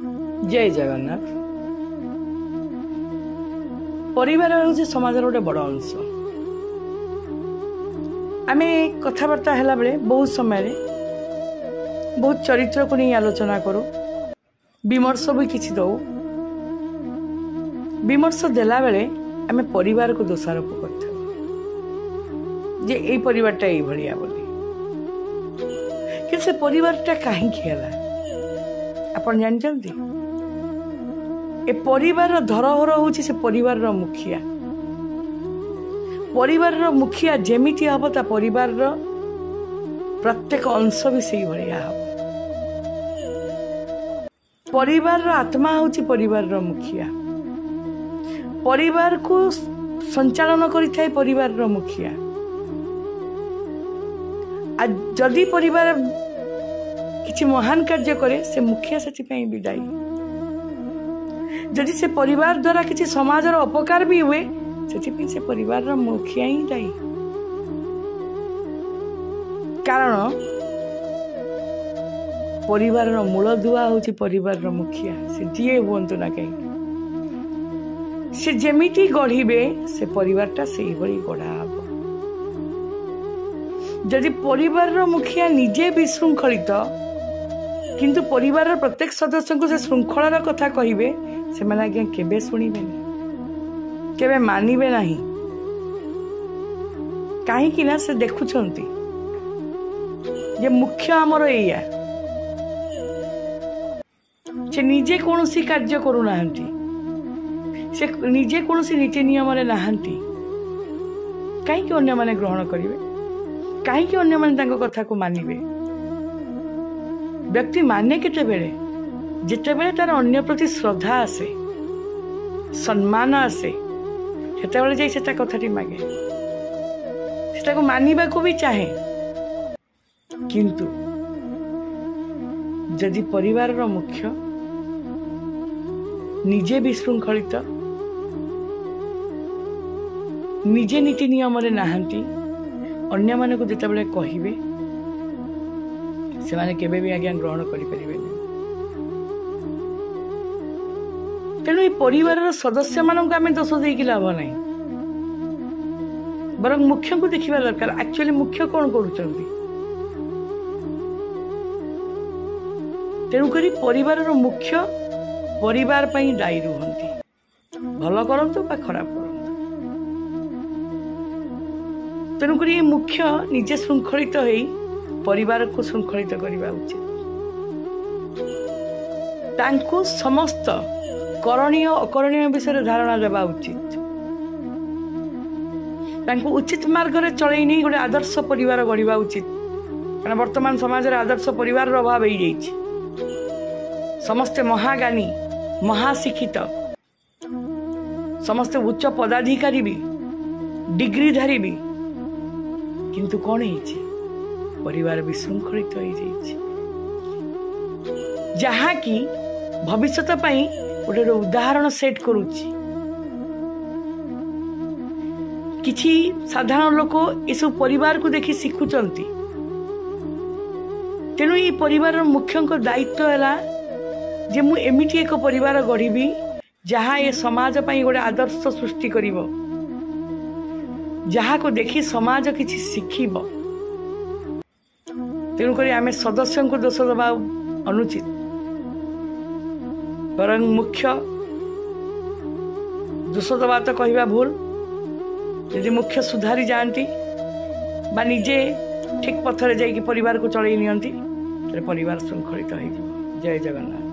जय जगन्नाथ। परिवार हूँ समाज गोटे बड़ अंश। आम कथबार्ता है बेले बहुत समय बहुत चरित्र को नहीं आलोचना करूँ, विमर्श भी किसी दौ। विमर्श देला बेले आम परिवार को दोषारोप कर परिवारटा ये भाया बोली कि से परिवारटा कहीं आपन जानते ए परिवार धरोहर हूँ से परिवार मुखिया। परिवार मुखिया जेमिति हम ता परिवार प्रत्येक अंश भी से भाया हम। परिवार आत्मा हूँ परिवार मुखिया। परिवार को संचालन करिथाय परिवार मुखिया। जदि परिवार किसी महान कार्य करे से मुखिया से भी दायी। जदि से परिवार द्वारा किसी समाजर अपकार भी हुए से परिवार मुखिया ही दायी। कारण परिवार मूल दुआ हूँ परिवार मुखिया। से जी हूँ ना कहीं से जेमिति गढ़े से परिवारटा से गढ़ा हम। जदि परिवार मुखिया निजे विशृंखलित किंतु परिवार प्रत्येक सदस्य को से श्रृंखलार कथा कहिबे से माने आज्ञा केबे सुनिबेनी, केबे मानिबे नाही। काहे कि ना से देखुछंती जे मुख्य हमर एया से निजे कोनोसी कार्य करू नाहंती, से निजे कोनोसी नीति नियम रे नाहंती। काहे कि अन्य माने ग्रहण करिवे, काहे कि अन्य माने तांको कथा को मानिबे। व्यक्ति माने केते बेले जेते बेले तार अन्य प्रति श्रद्धा आसे, सम्मान आसे, सेते बेले जाई सेता कथाटी मागे, सेता को मानिबा को भी चाहे। किंतु यदि परिवार मुख्य निजे विशृंखलित निजे नीति नियम रे नाहंती, अन्य माने को जेते बेले कहिबे से माने केबे भी आज्ञा ग्रहण करि परिबे नहीं। तेणु ये परिवार सदस्य मानक आम दोष देकी लाभ नहीं, बरं मुख्य को देखा दरकार। एक्चुअली मुख्य कौन करुचंती। तेणुक परिवार मुख्य परिवार पई दायी रुहंती, भल करंतु बा खराब करंतु। तेणुक ये मुख्य निजे श्रृंखलित होई परिवार को श्रृंखलित करवा उचित। तांको समस्त करणीय अकरणीय विषय धारणा देवा उचित। तांको उचित मार्ग रे चलई नहीं गोटे आदर्श परिवार गढ़ा उचित। कारण वर्तमान समाज रे आदर्श परिवार अभाव हो जाइछि। समस्ते महाज्ञानी महाशिक्षित, समस्ते उच्च पदाधिकारी भी डिग्रीधारी भी, किंतु कौन है परिवार विशृंखलित हो जाइछि। जहाँ की भविष्यत पई गोटे उदाहरण सेट करुछि। किछि साधारण लोक इस परिवार को देखि शिखुचंती। तेणु ये परिवार मुख्य दायित्व है जे मु एमिति एक परिवार गढ़ी जहाँ ये समाज पई गोटे आदर्श सृष्टि करिवो, जहाँ को देखि समाज किछि शिखिबो। तेणुक आम सदस्य को दोष दबा अनुचित, बरं मुख्य दोष दबा तो कहवा भूल। यदि मुख्य सुधारी जाती बा निजे ठीक पथरे जाइए परिवार को चलई नियंती, परिवार श्रृंखलित हो। जय जगन्नाथ।